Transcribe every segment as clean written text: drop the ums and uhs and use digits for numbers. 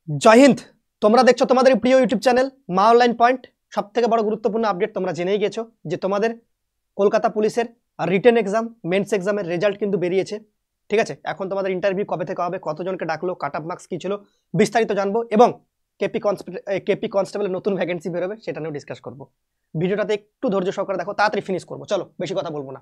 জয় হিন্দ। তোমরা দেখছো তোমাদের প্রিয় ইউটিউব চ্যানেল মা অনলাইন পয়েন্ট। সব থেকে বড় গুরুত্বপূর্ণ আপডেট তোমরা জেনেই গেছো যে তোমাদের কলকাতা পুলিশের রিটেন এক্সাম মেন্স এক্সামের রেজাল্ট কিন্তু বেরিয়েছে। ঠিক আছে, এখন তোমাদের ইন্টারভিউ কবে থেকে হবে, কতজনকে ডাকলো, কাট অফ মার্কস কী ছিল, বিস্তারিত জানবো এবং কেপি কনস্টেবলের নতুন ভ্যাকেন্সি বেরোবে সেটা নিয়েও ডিসকাস করবো। ভিডিওটাতে একটু ধৈর্য সহকারে দেখো, তাড়াতাড়ি ফিনিশ করবো। চলো, বেশি কথা বলবো না।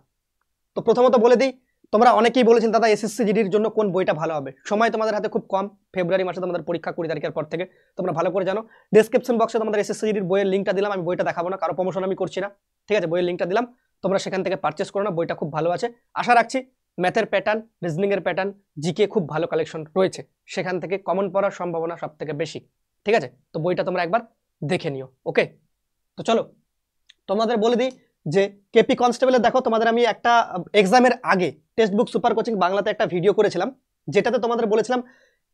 তো প্রথমত বলে দিই, তোমরা অনেকেই বলেছেন দাদা এসএসসি জিডির জন্য কোন বইটা ভালো হবে। সময় তোমাদের হাতে খুব কম, ফেব্রুয়ারি মাসে তোমাদের পরীক্ষা 20 তারিখের পর থেকে। তোমরা ভালো করে জানো, ডেসক্রিপশন বক্সে তোমাদের এসএসসি জিডির বইয়ের লিঙ্কটা দিলাম। আমি বইটা দেখাবো না, কারো প্রমোশন আমি করছি না। ঠিক আছে, বইয়ের লিঙ্কটা দিলাম, তোমরা সেখান থেকে পারচেস করো না। বইটা খুব ভালো আছে, আশা রাখছি। ম্যাথের প্যাটার্ন, রিজনিংয়ের প্যাটার্ন, জিকে খুব ভালো কালেকশন রয়েছে, সেখান থেকে কমন পড়ার সম্ভাবনা সব থেকে বেশি। ঠিক আছে, তো বইটা তোমরা একবার দেখে নিও। ওকে, তো চলো তোমাদের বলে দিই যে কেপি কনস্টেবলের দেখো, তোমাদের আমি একটা এক্সামের আগে টেক্সট বুক সুপার কোচিং বাংলাতে একটা ভিডিও করেছিলাম, যেটাতে তোমাদের বলেছিলাম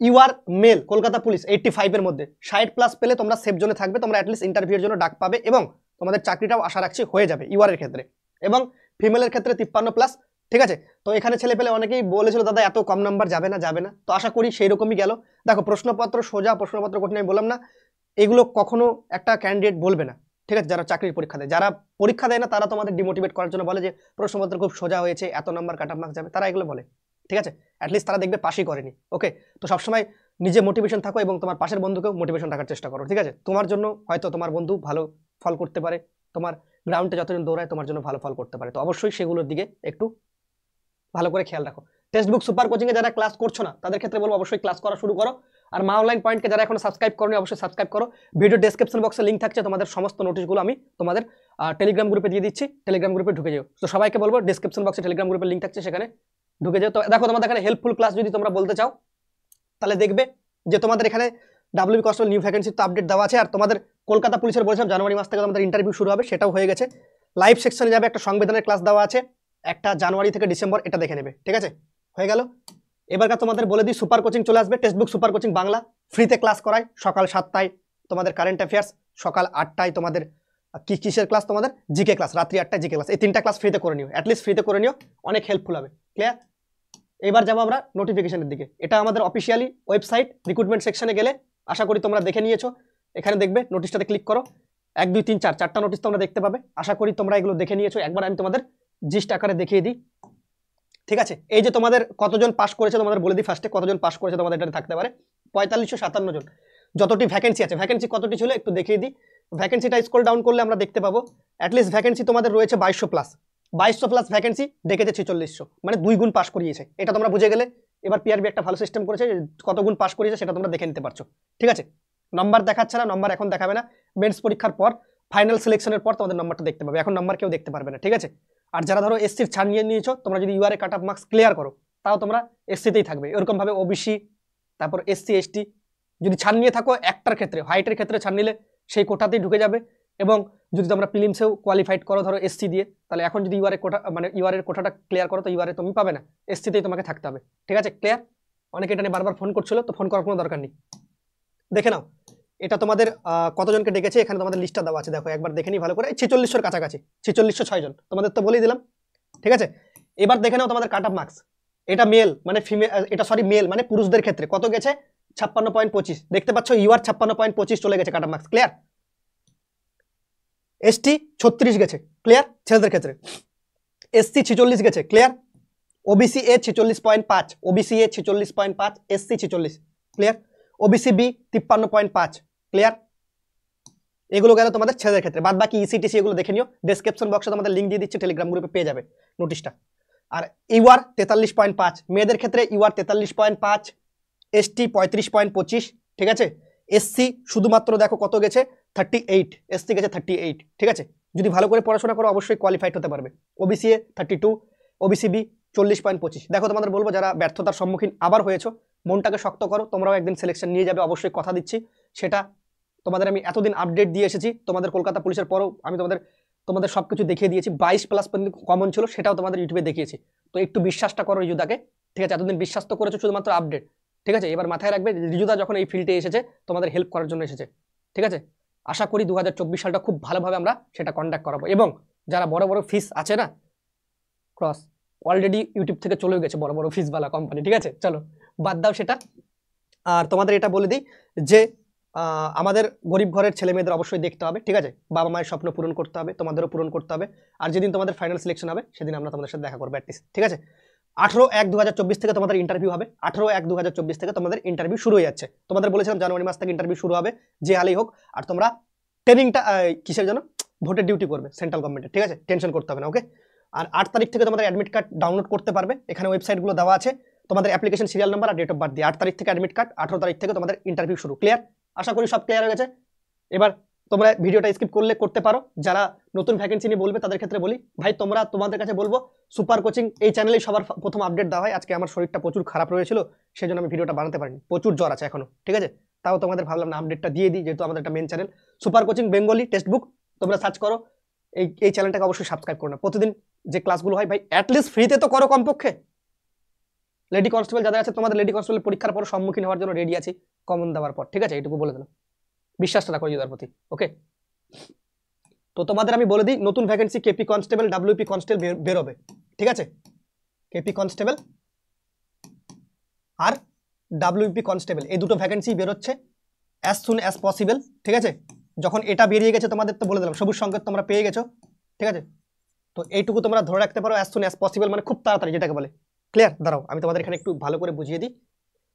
ইউআর মেল কলকাতা পুলিশ 85 এর মধ্যে 60+ পেলে তোমরা সেফ জোনে থাকবে, তোমরা অ্যাটলিস্ট ইন্টারভিউর জন্য ডাক পাবে এবং তোমাদের চাকরিটাও আশা রাখছি হয়ে যাবে ইউআর এর ক্ষেত্রে, এবং ফিমেলের ক্ষেত্রে 53+। ঠিক আছে, তো এখানে ছেলে পেলে অনেকেই বলেছিল দাদা এত কম নাম্বার যাবে না, তো আশা করি সেই রকমই গেল। দেখো, প্রশ্নপত্র সোজা, প্রশ্নপত্র কঠিন আমি বললাম না, এগুলো কখনো একটা ক্যান্ডিডেট বলবে না। ঠিক আছে, যারা চাকরির পরীক্ষা দেয়, যারা পরীক্ষা দেয় না তারা তোমাদের ডিমোটিভেট করার জন্য বলে যে প্রশ্নপত্র খুব সোজা হয়েছে, এত নাম্বার কাট অফ মার্কস যাবে, তারা এগুলো বলে। ঠিক আছে, অ্যাটলিস্ট তারা দেখবে পাশই করেনি। ওকে, তো সবসময় নিজে মোটিভেশন থাকো এবং তোমার পাশের বন্ধুকেও মোটিভেশন রাখার চেষ্টা করো। ঠিক আছে, তোমার জন্য হয়তো তোমার বন্ধু ভালো ফল করতে পারে, তোমার গ্রাউন্ডে যতজন দৌড়ায় তোমার জন্য ভালো ফল করতে পারে, তো অবশ্যই সেগুলোর দিকে একটু ভালো করে খেয়াল রাখো। টেক্সট বুক সুপার কোচিংয়ে যারা ক্লাস করছো না তাদের ক্ষেত্রে বলবো অবশ্যই ক্লাস করা শুরু করো। আর মা অনলাইন পয়েন্টকে যারা এখনো সাবস্ক্রাইব করোনি অবশ্যই সাবস্ক্রাইব করো। ভিডিও ডেসক্রিপশন বক্সে লিঙ্ক থাকছে, তোমাদের সমস্ত নোটিশগুলো আমি তোমাদের টেলিগ্রাম গ্রুপে দিয়ে দিচ্ছি, টেলিগ্রাম গ্রুপে ঢুকে যাও। তো সবাইকে বলবো ডেসক্রিপশন বক্সে টেলিগ্রাম গ্রুপের লিঙ্ক থাকছে, সেখানে ঢুকে যাও। তো দেখো, তোমাদের এখানে হেল্পফুল ক্লাস যদি তোমরা বলতে চাও তাহলে দেখবে যে তোমাদের এখানে ডাব্লিউবি কনস্টেবল নিউ ভ্যাকেন্সি তো আপডেট দেওয়া আছে, আর তোমাদের কলকাতা পুলিশের বলেছিলাম জানুয়ারি মাস থেকে তোমাদের ইন্টারভিউ শুরু হবে, সেটাও হয়ে গেছে। লাইভ সেকশনে যাবে, একটা সংবিধানের ক্লাস দেওয়া আছে, একটা জানুয়ারি থেকে ডিসেম্বর, এটা দেখে নেবে। ঠিক আছে, হয়ে গেল। এবারকার তোমাদের বলে দিই, সুপার কোচিং চলে আসবে, text book super coaching Bangla ফ্রিতে ক্লাস করায়। সকাল 7টায় তোমাদের কারেন্ট অ্যাফেয়ার্স, সকাল 8টায় তোমাদের কিসের ক্লাস, তোমাদের জিকে ক্লাস, রাত্রি 8টায় জিকে ক্লাস। এই 3টা ক্লাস ফ্রিতে করে নিও, অ্যাটলিস্ট ফ্রিতে করে নিও, অনেক হেল্পফুল হবে। ক্লিয়ার? এবার যাবো আমরা নোটিফিকেশনের দিকে। এটা আমাদের অফিসিয়ালি ওয়েবসাইট, রিক্রুটমেন্ট সেকশনে গেলে আশা করি তোমরা দেখে নিয়েছো। এখানে দেখবে নোটিশটাতে ক্লিক করো, 1 2 3 4 4টা নোটিশ তোমরা দেখতে পাবে। আশা করি তোমরা এগুলো দেখে নিয়েছো। একবার আমি তোমাদের জিস্ট আকারে দেখিয়ে দিই। ঠিক আছে, এই যে তোমাদের কতজন পাস করেছে তোমাদের বলে দিই ফার্স্টে, কতজন পাস করেছে তোমাদের এটাতে থাকতে পারে 4557 জন। যতটি ভ্যাকেন্সি আছে, ভ্যাকেন্সি কতটি ছিল একটু দেখিয়ে দিই। ভ্যাকেন্সিটা স্ক্রল ডাউন করলে আমরা দেখতে পাবো অ্যাটলিস্ট ভ্যাকেন্সি তোমাদের রয়েছে 2200+। ভ্যাকেন্সি ডেকেছে 4600, মানে 2 গুণ পাস করিয়েছে, এটা তোমরা বুঝে গেলে। এবার পিআরবি একটা ভালো সিস্টেম করেছে, কত গুণ পাস করিয়েছে সেটা তোমরা দেখে নিতে পারছো। ঠিক আছে, নাম্বার দেখাচ্ছে না, নাম্বার এখন দেখাবে না, মেন্স পরীক্ষার পর ফাইনাল সিলেকশনের পর তোমাদের নাম্বারটা দেখতে পাবে, এখন নাম্বার কেউ দেখতে পারবে না। ঠিক আছে, আর যারা ধরো এসসির ছাড় নিয়ে নিয়েছো, তোমরা যদি ইউআরএ কাট অফ মার্কস ক্লিয়ার করো তাও তোমরা এসসিতেই থাকবে। এরকমভাবে ওবিসি, তারপর এসসি এসটি যদি ছাড় নিয়ে থাকো, একটার ক্ষেত্রে হাইটের ক্ষেত্রে ছাড় নিলে সেই কোটাতেই ঢুকে যাবে। এবং যদি তোমরা প্রিলিমসেও কোয়ালিফাইড করো ধরো এসসি দিয়ে, তাহলে এখন যদি ইউআরএ কোটা, মানে ইউআরএর কোটাটা ক্লিয়ার করো, তো ইউআরএ তুমি পাবে না, এসসিতেই তোমাকে থাকতে হবে। ঠিক আছে, ক্লিয়ার? অনেকে এটা নিয়ে বারবার ফোন করছিল, তো ফোন করার কোনো দরকার নেই। দেখে নাও এটা তোমাদের কতজনকে ডেকেছে, এখানে তোমাদের লিস্টটা দেওয়া আছে, দেখো একবার দেখে নিই ভালো করে। 4600-এর কাছাকাছি, 4606 জন তোমাদের তো বলেই দিলাম। ঠিক আছে, এবার দেখে নাও তোমাদের কাট অফ মার্কস। এটা মেল মানে ফিমেল, এটা সরি মেল মানে পুরুষদের ক্ষেত্রে কত গেছে, 56.25। দেখতে পাচ্ছ ইউআর 56.25 চলে গেছে cut off marks. Clear? ST 36 গেছে, ক্লিয়ার ছেলেদের ক্ষেত্রে। এসসি 46 গেছে, clear. OBC A 46.5, OBC A 46.5, SC 46, clear. OBC B 53.5, clear. এগুলো গেল তোমাদের ছেলেদের ক্ষেত্রে, বাদ বাকি ইসিটিসি এগুলো দেখে নিও। ডেসক্রিপশন বক্সে তোমাদের লিঙ্ক দিয়ে দিচ্ছে, টেলিগ্রাম গ্রুপে পেয়ে যাবে নোটিশটা। আর ইউআর 43.5 মেয়েদের ক্ষেত্রে, ইউআর 43.5, এসটি 35.25। ঠিক আছে, এসসি শুধুমাত্র দেখো কত গেছে, 38, এসসি গেছে 38। ঠিক আছে, যদি ভালো করে পড়াশোনা করো অবশ্যই কোয়ালিফাইড হতে পারবে। OBC A 32, OBC B 40.25। দেখো তোমাদের বলবো যারা ব্যর্থতার সম্মুখীন আবার হয়েছো, মনটাকে শক্ত করো, তোমরাও একদিন সিলেকশন নিয়ে যাবে, অবশ্যই কথা দিচ্ছি। সেটা তোমাদের আমি এতদিন আপডেট দিয়ে এসেছি, তোমাদের কলকাতা পুলিশের পরও আমি তোমাদের সবকিছু দেখিয়ে দিয়েছি। 22+ পর্যন্ত কমন ছিল, সেটাও তোমাদের ইউটিউবে দেখিয়েছি। তো একটু বিশ্বাসটা করো রিজুদাকে। ঠিক আছে, এতদিন বিশ্বাস তো করেছো শুধুমাত্র আপডেট। ঠিক আছে, এবার মাথায় রাখবে রিজুদা যখন এই ফিল্ডে এসেছে তোমাদের হেল্প করার জন্য এসেছে। ঠিক আছে, আশা করি 2024 সালটা খুব ভালোভাবে আমরা সেটা কন্ডাক্ট করাবো। এবং যারা বড় বড় ফিস আছে না, ক্রস অলরেডি ইউটিউব থেকে চলেও গেছে বড় বড় ফিসওয়ালা কোম্পানি। ঠিক আছে, চলো বাদ দাও সেটা। আর তোমাদের এটা বলে দিই যে আমাদের গরিব ঘরের ছেলে মেয়েদের অবশ্যই দেখতে হবে, ঠিক আছে, বাবা মায়ের স্বপ্ন পূরণ করতে হবে, তোমাদেরও পূরণ করতে হবে। আর যেদিন তোমাদের ফাইনাল সিলেকশন হবে সেদিন আমরা তোমাদের সাথে দেখা করবো অ্যাটলিস্ট, ঠিক আছে। 18/1/2024 থেকে তোমাদের ইন্টারভিউ হবে, 18/1/2024 থেকে তোমাদের ইন্টারভিউ শুরু হয়ে যাচ্ছে। তোমাদের বলেছিলাম জানুয়ারি মাস থেকে ইন্টারভিউ শুরু হবে, যে হালেই হোক। আর তোমরা ট্রেনিংটা কিসের জন্য, ভোটের ডিউটি করবে সেন্ট্রাল গভর্নমেন্টের, ঠিক আছে, টেনশন করতে হবে না, ওকে। আর 8 তারিখ থেকে তোমাদের অ্যাডমিট কার্ড ডাউনলোড করতে পারবে, এখানে ওয়েবসাইটগুলো দেওয়া আছে, তোমাদের অ্যাপ্লিকেশন সিরিয়াল নাম্বার আর ডেট অফ বার্থ দিয়ে। 8 তারিখ থেকে অ্যাডমিট কার্ড, 18 তারিখ থেকে তোমাদের ইন্টারভিউ শুরু। ক্লিয়ার? আশা করি সব ক্লিয়ার হয়ে গেছে। এবার তোমরা ভিডিওটা স্কিপ করলে করতে পারো, যারা নতুন ভ্যাকেন্সি নিয়ে বলবে তাদের ক্ষেত্রে বলি, ভাই তোমরা, তোমাদের কাছে বলবো সুপার কোচিং এই চ্যানেলেই সবার প্রথম আপডেট দেওয়া হয়। আজকে আমার শরীরটা প্রচুর খারাপ রয়েছিল, সেই জন্য আমি ভিডিওটা বানাতে পারিনি, প্রচুর জ্বর আছে এখনো, ঠিক আছে। তাও তোমাদের ভাবলাম না আপডেটটা দিয়ে দিই, যেহেতু আমাদের একটা main channel super coaching Bengali textbook, তোমরা সার্চ করো। এই চ্যানেলটাকে অবশ্যই সাবস্ক্রাইব করো না। প্রতিদিন যে ক্লাসগুলো হয় ভাই অ্যাটলিস্ট ফ্রিতে তো করো কমপক্ষে। লেডি কনস্টেবল যাদের আছে, তোমাদের লেডি কনস্টেবল পরীক্ষার পর সম্মুখীন হওয়ার জন্য রেডি আছি কমন দেওয়ার পর, ঠিক আছে, এইটুকু বলে দিলাম, বিশ্বাসটা রাখো নিজেদের প্রতি, ওকে। তো তোমাদের আমি বলে দিই, নতুন vacancy KP constable, WP constable বেরোবে, ঠিক আছে। কেপি কনস্টেবল আর ডাব্লিউপি কনস্টেবল এই দুটো ভ্যাকেন্সি বেরোচ্ছে অ্যাজ সুন অ্যাজ পসিবল, ঠিক আছে। যখন এটা বেরিয়ে গেছে তোমাদের তো বলে দিলাম, সবুজ সংকেত তোমরা পেয়ে গেছো, ঠিক আছে। তো এইটুকু তোমরা ধরে রাখতে পারো, অ্যাজ সুন অ্যাজ পসিবল মানে খুব তাড়াতাড়ি, যেটাকে বলে। ক্লিয়ার? দাঁড়াও আমি তোমাদের এখানে একটু ভালো করে বুঝিয়ে দিই।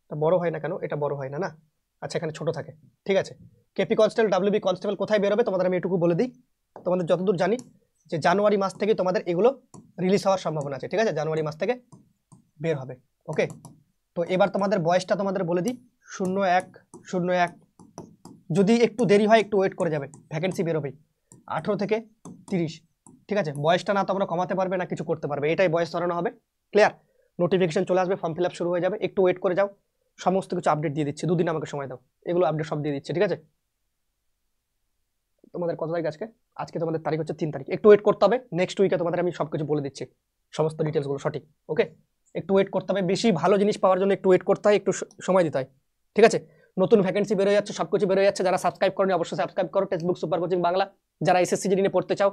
এটা বড় হয় না কেন? এটা বড় হয় না, না, আচ্ছা এখানে ছোট থাকে, ঠিক আছে। কেপি কনস্টেবল, ডাব্লিউবি কনস্টেবল কোথায় বেরোবে তোমাদের আমি এটুকু বলে দিই। তোমাদের যতদূর জানি যে জানুয়ারি মাস থেকে তোমাদের এগুলো রিলিজ হওয়ার সম্ভাবনা আছে, ঠিক আছে, জানুয়ারি মাস থেকে বের হবে, ওকে। তো এবার তোমাদের বয়সটা তোমাদের বলে দিই, 01/01, যদি একটু দেরি হয় একটু ওয়েট করে যাবে, ভ্যাকেন্সি বেরোবেই 18 থেকে 30, ঠিক আছে। বয়সটা না তোমরা কমাতে পারবে না কিছু করতে পারবে, এটাই বয়স ধরানো হবে। ক্লিয়ার? নোটিফিকেশন চলে আসবে, ফর্ম ফিল আপ শুরু হয়ে যাবে, একটু ওয়েট করে যাও, সমস্ত কিছু আপডেট দিয়ে দিচ্ছি, দুদিন আমাকে সময় দাও, এগুলো আপডেট সব দিয়ে দিচ্ছে, ঠিক আছে। তোমাদের কত তারিখ আজকে? আজকে তোমাদের তারিখ হচ্ছে 3 তারিখ, একটু ওয়েট করতে হবে, নেক্সট উইকে তোমাদের আমি সবকিছু বলে দিচ্ছি, সমস্ত ডিটেলসগুলো সঠিক, ওকে। একটু ওয়েট করতে হবে, বেশি ভালো জিনিস পাওয়ার জন্য একটু ওয়েট করতে হয়, একটু সময় দিতে হয়, ঠিক আছে। নতুন ভ্যাকেন্সি বেরোয় যাচ্ছে, সবকিছু বেরোয় যাচ্ছে, যারা সাবস্ক্রাইব করেনি অবশ্যই সাবস্ক্রাইব করো টেক্সটবুক সুপার কোচিং বাংলা। যারা এসএসসি জিডি নিয়ে পড়তে চাও,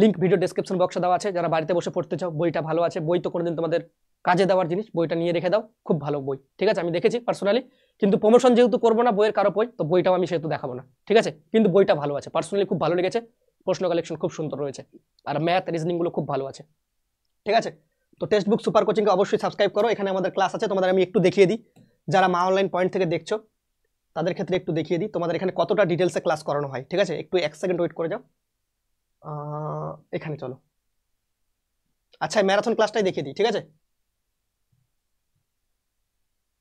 লিঙ্ক ভিডিও ডেসক্রিপশন বক্সে দেওয়া আছে। যারা বাড়িতে বসে পড়তে চাও, বইটা ভালো আছে, বই তো কোনোদিন তোমাদের কাজে দেওয়ার জিনিস, বইটা নিয়ে রেখে দাও, খুব ভালো বই, ঠিক আছে, আমি দেখেছি পার্সোনালি। কিন্তু প্রমোশন যেহেতু করবো না বইয়ের কারো বই, তো বইটাও আমি সেহেতু দেখাবো না, ঠিক আছে। কিন্তু বইটা ভালো আছে, পার্সোনালি খুব ভালো লেগেছে, প্রশ্ন কালেকশন খুব সুন্দর রয়েছে, আর ম্যাথ রিজনিংগুলো খুব ভালো আছে, ঠিক আছে। তো টেক্সটবুক সুপার কোচিংকে অবশ্যই সাবস্ক্রাইব করো, এখানে আমাদের ক্লাস আছে, তোমাদের আমি একটু দেখিয়ে দিই, যারা মা অনলাইন পয়েন্ট থেকে দেখছো তাদের ক্ষেত্রে একটু দেখিয়ে দিই তোমাদের এখানে কতটা ডিটেলসে ক্লাস করানো হয়, ঠিক আছে। একটু 1 সেকেন্ড ওয়েট করে যাও, এখানে চলো, আচ্ছা ম্যারাথন ক্লাসটাই দেখিয়ে দিই, ঠিক আছে।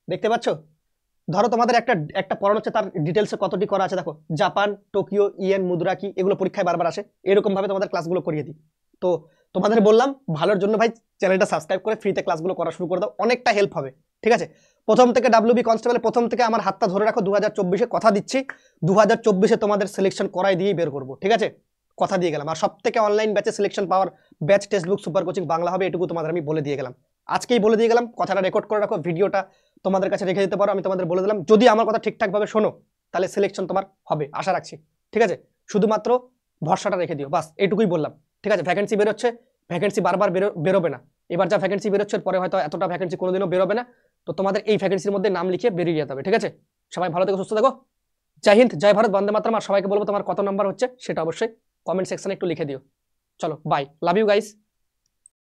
দেখতে পাচ্ছ? ধরো তোমাদের একটা পড়ানো হচ্ছে, তার ডিটেলসে কতটি করা আছে দেখো, জাপান, টোকিও, ইয়েন মুদ্রা কি, এগুলো পরীক্ষায় বারবার আসে, এরকম ভাবে তোমাদের ক্লাসগুলো করিয়ে দিই। তো তোমাদের বললাম ভালোর জন্য ভাই, চ্যানেলটা সাবস্ক্রাইব করে ফ্রিতে ক্লাসগুলো করা শুরু করে দাও, অনেকটা হেল্প হবে, ঠিক আছে। প্রথম থেকে ডাব্লিউবি কনস্টেবল প্রথম থেকে আমার হাতটা ধরে রাখো, 2024-এ কথা দিচ্ছি, 2024-এ তোমাদের সিলেকশন করাই দিয়েই বের করবো, ঠিক আছে, কথা দিয়ে গেলাম। আর সব থেকে অনলাইন ব্যাচে সিলেকশন পাওয়ার batch textbook super coaching Bangla হবে, এটুকু তোমাদের আমি বলে দিয়ে গেলাম, আজকেই বলে দিয়ে গেলাম। কথাটা রেকর্ড করে রাখো, ভিডিওটা তোমাদের কাছে রেখে দিতে পারো, আমি তোমাদের বলে দিলাম, যদি আমার কথা ঠিকঠাকভাবে শোনো তাহলে সিলেকশন তোমার হবে, আশা রাখছি, ঠিক আছে। শুধুমাত্র ভরসাটা রেখে দিও, বাস এইটুকুই বললাম, ঠিক আছে। ভ্যাকেন্সি বেরোচ্ছে, ভ্যাকেন্সি বারবার বেরোবে না, এবার যা ভ্যাকেন্সি বেরোচ্ছে পরে হয়তো এতটা ভ্যাকেন্সি কোনোদিনও বেরোবে না, তো তোমাদের এই ভ্যাকেন্সির মধ্যে নাম লিখে বেরিয়ে যেতে হবে, ঠিক আছে। সবাই ভালো থেকো, সুস্থ থাকো, জয় হিন্দ, জয় ভারত, বন্দে মাতরম। আর সবাইকে বলবো তোমার কত নাম্বার হচ্ছে সেটা অবশ্যই কমেন্ট সেকশনে একটু লিখে দিও। চলো বাই, লাভ ইউ গাইস।